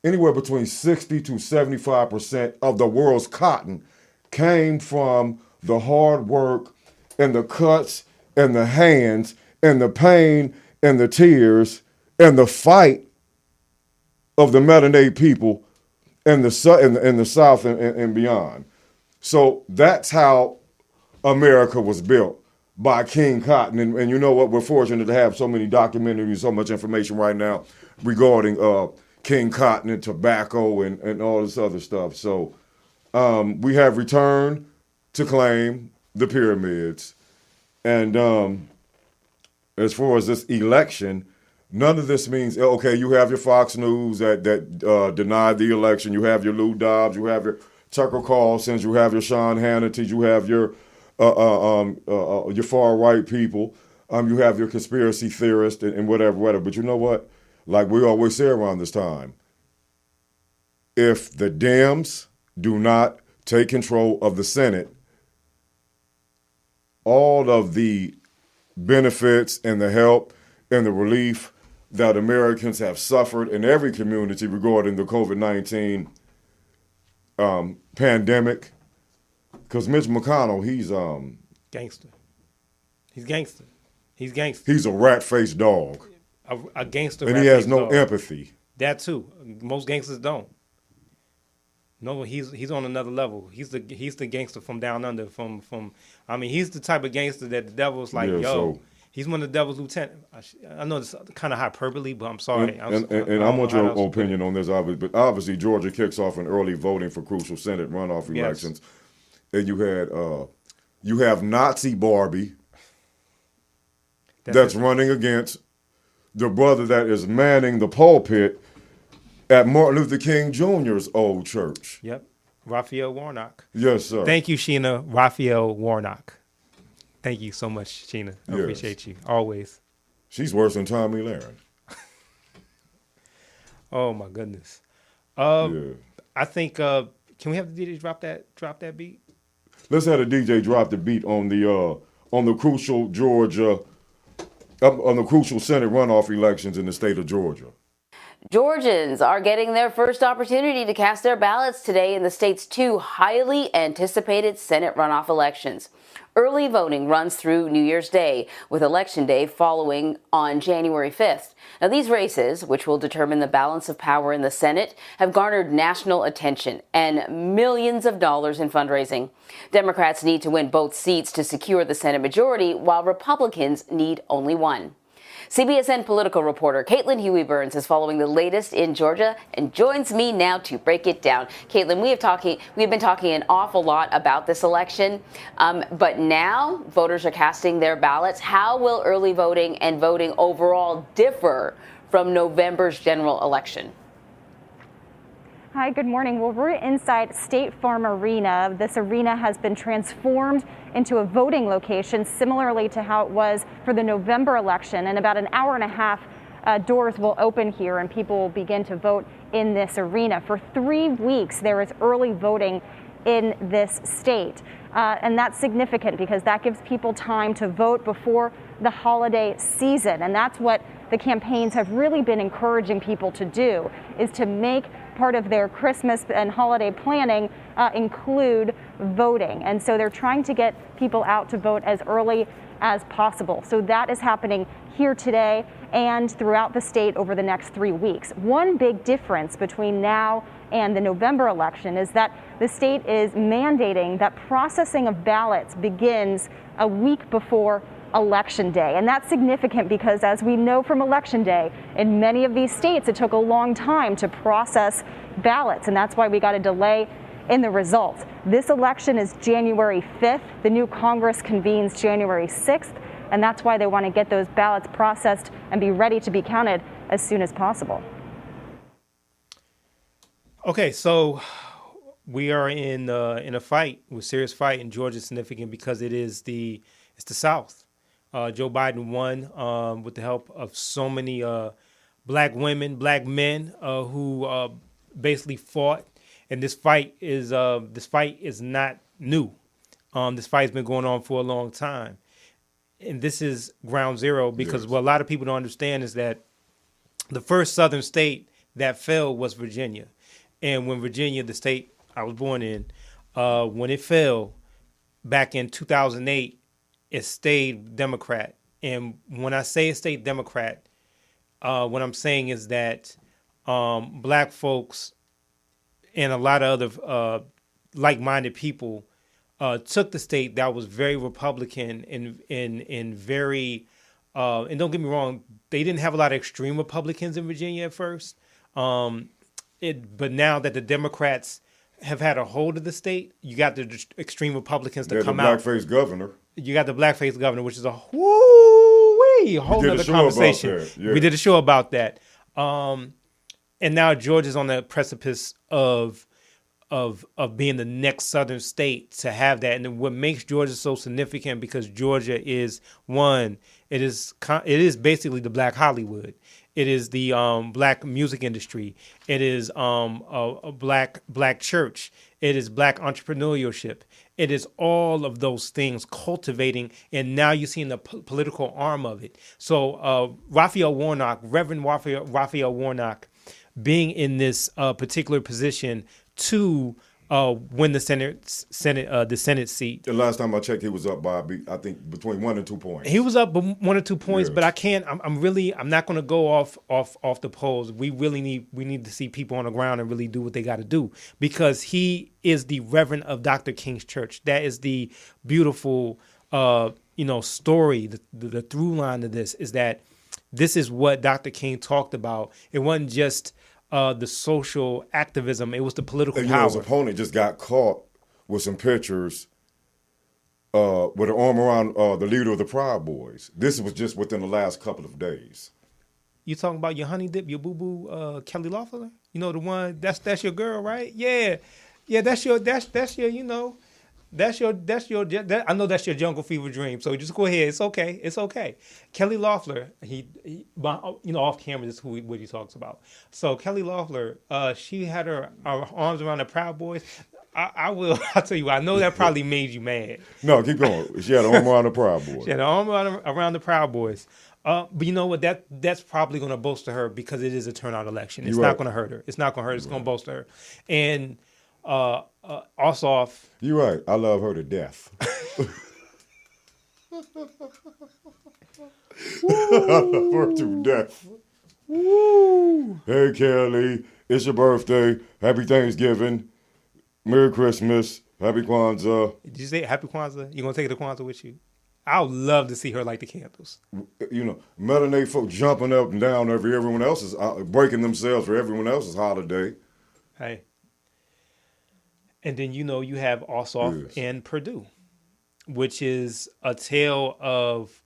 anywhere between 60 to 75% of the world's cotton came from the hard work and the cuts and the hands and the pain and the tears and the fight of the melanated people in the South and beyond. So that's how America was built, by King Cotton. And you know what? We're fortunate to have so many documentaries, so much information right now regarding King Cotton and tobacco and all this other stuff. So we have returned to claim the pyramids. And as far as this election, none of this means, okay, you have your Fox News that denied the election. You have your Lou Dobbs. You have your Tucker Carlsons. You have your Sean Hannity. You have your far-right people. You have your conspiracy theorists and whatever. But you know what? Like we always say around this time, if the Dems do not take control of the Senate, all of the benefits and the help and the relief that Americans have suffered in every community regarding the COVID-19 pandemic, because Mitch McConnell, he's gangster. He's gangster. He's gangster. He's a rat-faced dog. A gangster. And he has no empathy. That too. Most gangsters don't. No, he's on another level. He's the gangster from down under. I mean, he's the type of gangster that the devil's like, he's one of the devil's lieutenant. I know it's kind of hyperbole, but I'm sorry. And I want your opinion on this, but obviously Georgia kicks off an early voting for crucial Senate runoff elections. And you have Nazi Barbie that's running against the brother that is manning the pulpit at Martin Luther King Jr.'s old church. Yep. Raphael Warnock. Yes, sir. Thank you, Sheena. Raphael Warnock. Thank you so much, Sheena. I appreciate you. Always. She's worse than Tommy Lahren. Oh, my goodness. I think, can we have the DJ drop that beat? Let's have the DJ drop the beat on the crucial Georgia, on the crucial Senate runoff elections in the state of Georgia. Georgians are getting their first opportunity to cast their ballots today in the state's two highly anticipated Senate runoff elections. Early voting runs through New Year's Day, with Election Day following on January 5th. Now, these races, which will determine the balance of power in the Senate, have garnered national attention and millions of dollars in fundraising. Democrats need to win both seats to secure the Senate majority, while Republicans need only one. CBSN political reporter Caitlin Huey-Burns is following the latest in Georgia and joins me now to break it down. Caitlin, we've been talking an awful lot about this election, but now voters are casting their ballots. How will early voting and voting overall differ from November's general election? Hi, good morning. Well, we're inside State Farm Arena. This arena has been transformed into a voting location, similarly to how it was for the November election. In about an hour and a half, doors will open here and people will begin to vote in this arena. For 3 weeks, there is early voting in this state. And that's significant because that gives people time to vote before the holiday season. And that's what the campaigns have really been encouraging people to do, is to make part of their Christmas and holiday planning include voting. And so they're trying to get people out to vote as early as possible. So that is happening here today and throughout the state over the next 3 weeks. One big difference between now and the November election is that the state is mandating that processing of ballots begins a week before Election Day. And that's significant because, as we know from Election Day, in many of these states, it took a long time to process ballots. And that's why we got a delay in the results. This election is January 5th. The new Congress convenes January 6th. And that's why they want to get those ballots processed and be ready to be counted as soon as possible. Okay, so we are in a fight, a serious fight in Georgia. Significant because it's the South. Joe Biden won with the help of so many black women, black men who basically fought. And this fight is not new. This fight's been going on for a long time. And this is ground zero because what a lot of people don't understand is that the first southern state that fell was Virginia. And when Virginia, the state I was born in, when it fell back in 2008, it stayed Democrat. And when I say it stayed Democrat, what I'm saying is that black folks and a lot of other like-minded people took the state that was very Republican and very and don't get me wrong, they didn't have a lot of extreme Republicans in Virginia at first. But now that the Democrats have had a hold of the state, you got the extreme Republicans to come out. The blackface governor. You got the blackface governor, which is a whole other conversation. We did a show about that. And now Georgia's on the precipice of being the next southern state to have that. And what makes Georgia so significant because Georgia is one, it is basically the black Hollywood. It is the black music industry. It is a black church. It is black entrepreneurship. It is all of those things cultivating, and now you're seeing the political arm of it. So Reverend Raphael Warnock, being in this particular position to win the Senate seat. The last time I checked, he was up by, I think, between 1 and 2 points. He was up 1 or 2 points, but I can't. I'm not going to go off the polls. We need to see people on the ground and really do what they got to do because he is the Reverend of Dr. King's church. That is the beautiful, story. The through line of this is that this is what Dr. King talked about. It wasn't just the social activism; it was the political power. His opponent just got caught with some pictures with an arm around the leader of the Proud Boys. This was just within the last couple of days. You talking about your honey dip, your boo boo, Kelly Loeffler? You know the one that's your girl, right? Yeah, that's your I know that's your jungle fever dream. So just go ahead. It's okay. Kelly Loeffler, he off camera, this is what he talks about. So Kelly Loeffler, she had her arms around the Proud Boys. I'll tell you, I know that probably made you mad. No, keep going. She had her arm around the Proud Boys. She had her arm around the Proud Boys. But you know what? That's probably going to bolster her because it is a turnout election. It's not going to hurt her. It's not going to hurt her. It's going to bolster her. And Ossoff. You're right. I love her to death. I love her to death. Woo. Hey, Kelly, it's your birthday. Happy Thanksgiving. Merry Christmas. Happy Kwanzaa. Did you say Happy Kwanzaa? You going to take the Kwanzaa with you? I would love to see her light the candles. Melanated folk jumping up and down over everyone else's, breaking themselves for everyone else's holiday. Hey. And then, you have Ossoff and Purdue, which is a tale of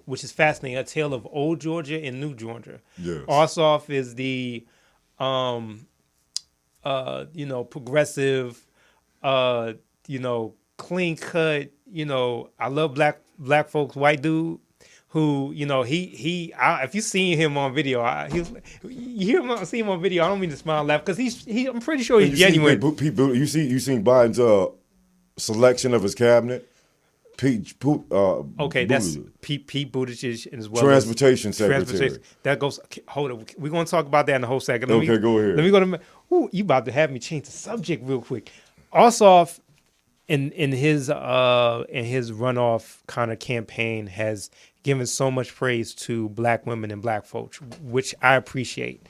which is fascinating, a tale of old Georgia and new Georgia. Yes. Ossoff is the, progressive, clean cut, I love black folks, white dude who, if you see him on video, see him on video, I don't mean to smile and laugh because I'm pretty sure he's genuine. You seen Biden's selection of his cabinet? That's Pete Buttigieg as well. Transportation Secretary. That goes. Hold on, we're going to talk about that in a whole second. Go ahead. Let me go to. You about to have me change the subject real quick. Ossoff, in his runoff kind of campaign, has given so much praise to black women and black folks, which I appreciate.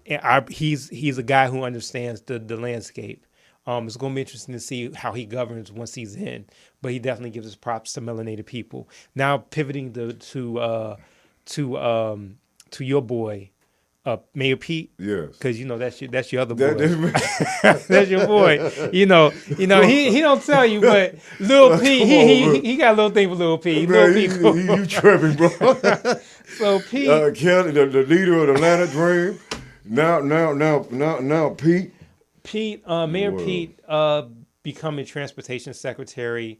He's a guy who understands the landscape. It's going to be interesting to see how he governs once he's in, but he definitely gives his props to melanated people. Now pivoting to your boy, Mayor Pete. Yes. Because that's your other boy. That's your boy. He don't tell you, but Lil Pete, he got a little thing for Lil Pete. Man, you tripping, bro. So Pete, Kelly, the leader of the Atlanta Dream. Now Pete. Mayor Pete, becoming transportation secretary.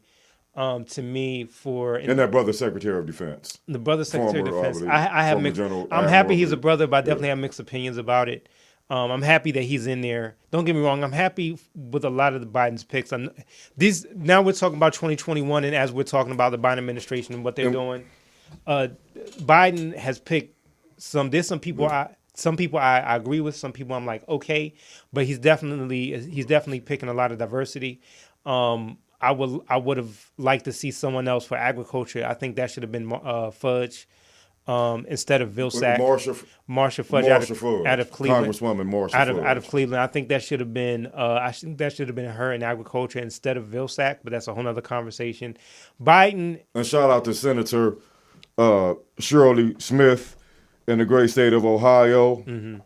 to me for and that brother Secretary of Defense. The brother Secretary of Defense. believe, I have mixed. I'm happy he's a brother, but I definitely have mixed opinions about it. I'm happy that he's in there. Don't get me wrong. I'm happy with a lot of the Biden's picks. Now we're talking about 2021, and as we're talking about the Biden administration and what they're doing, Biden has picked some. There's some people. Some people I agree with. Some people I'm like okay, but he's definitely picking a lot of diversity. I would have liked to see someone else for agriculture. I think that should have been Fudge. Instead of Vilsack, Marsha Fudge out of Cleveland, Congresswoman Marsha out of Cleveland. I think that should have been her in agriculture instead of Vilsack, but that's a whole other conversation. Biden, and shout out to Senator Shirley Smith in the great state of Ohio. Mm-hmm.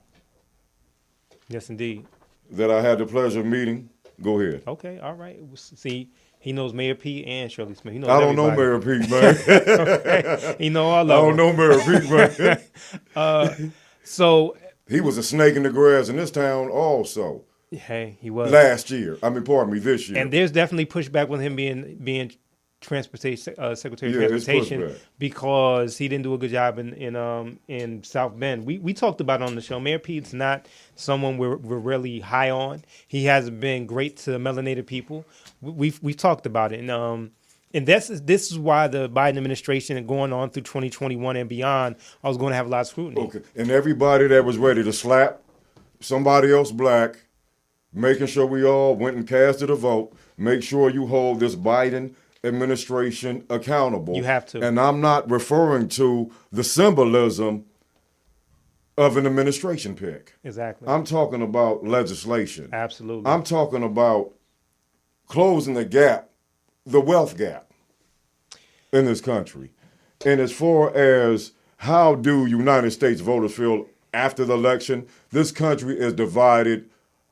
Yes, indeed. That I had the pleasure of meeting. Go ahead. Okay, all right. See. He knows Mayor Pete and Shirley Smith. He knows I don't everybody. know Mayor Pete, man. Okay. He know all of them. I don't know Mayor Pete, man. So he was a snake in the grass in this town also. Hey, he was. Last year. This year. And there's definitely pushback with him being transportation Secretary of Transportation because he didn't do a good job in South Bend. We talked about it on the show. Mayor Pete's not someone we're really high on. He hasn't been great to melanated people. We've talked about it, and this is why the Biden administration and going on through 2021 and beyond, I was going to have a lot of scrutiny. Okay, and everybody that was ready to slap somebody else black, making sure we all went and casted a vote. Make sure you hold this Biden administration accountable. You have to. And I'm not referring to the symbolism of an administration pick. Exactly. I'm talking about legislation. Absolutely. I'm talking about closing the gap, the wealth gap in this country. And as far as how do United States voters feel after the election, this country is divided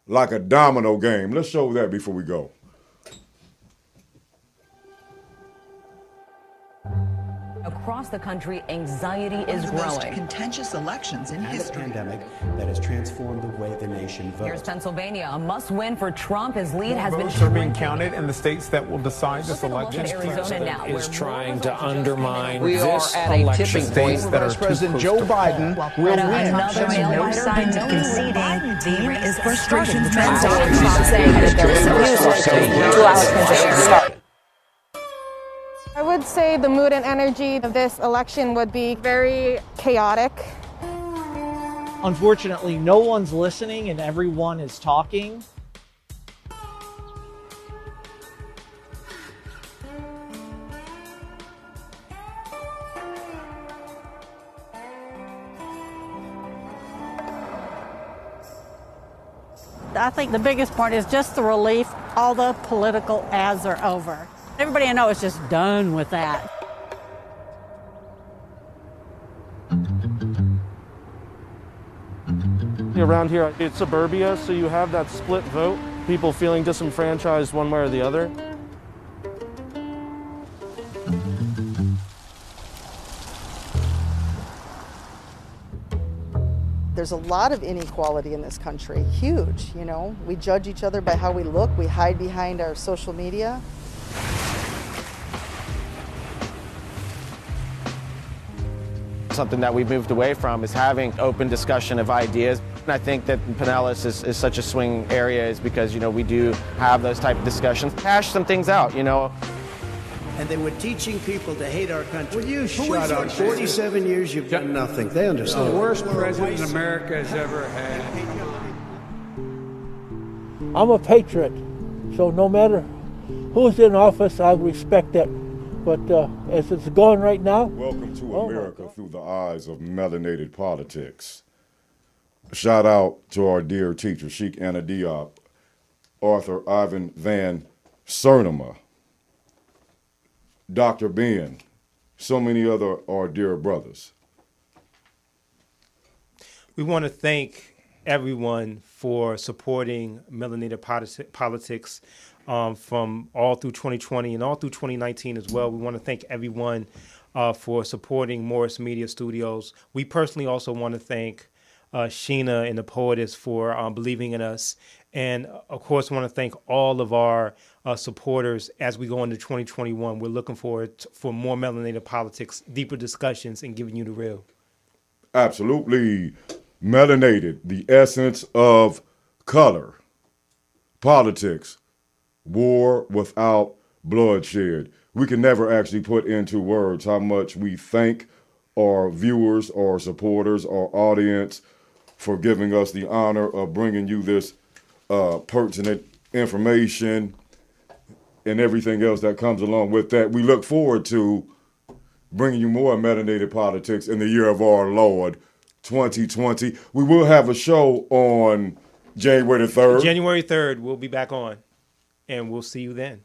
like a domino game. Let's show that before we go. Across the country, anxiety is growing. Most contentious elections in history. A pandemic that has transformed the way the nation votes. Here's Pennsylvania, a must-win for Trump. His lead has been votes are being counted in the states that will decide this election. Arizona now, is trying to undermine we this are at election. A tipping point. Vice President Joe Biden will win. Another no signs of conceding. The is frustrations saying that there was to allow a transition to start. I would say the mood and energy of this election would be very chaotic. Unfortunately, no one's listening and everyone is talking. I think the biggest part is just the relief. All the political ads are over. Everybody I know is just done with that. Around here, it's suburbia, so you have that split vote, people feeling disenfranchised one way or the other. There's a lot of inequality in this country, huge, you know. We judge each other by how we look, we hide behind our social media. Something that we've moved away from is having open discussion of ideas. And I think that Pinellas is such a swing area is because, you know, we do have those type of discussions. Hash some things out, you know. And they were teaching people to hate our country. Will you shut up? 47 years, you've done nothing. They understand. The worst president America has ever had. I'm a patriot, so no matter who's in office, I respect that. But as it's going right now... Welcome to America through the eyes of melanated politics. Shout out to our dear teacher, Sheikh Anna Diop, Arthur Ivan Van Cernema, Dr. Ben, so many other our dear brothers. We want to thank everyone for supporting melanated politics from all through 2020 and all through 2019 as well. We want to thank everyone for supporting Morris Media Studios. We personally also want to thank Sheena and the poetess for believing in us. And of course, I want to thank all of our supporters as we go into 2021. We're looking forward for more Melanated Politics, deeper discussions, and giving you the real. Absolutely. Melanated, the essence of color. Politics, war without bloodshed. We can never actually put into words how much we thank our viewers, our supporters, our audience for giving us the honor of bringing you this pertinent information and everything else that comes along with that. We look forward to bringing you more Melanated Politics in the year of our Lord, 2020. We will have a show on January the 3rd. January 3rd, we'll be back on, and we'll see you then.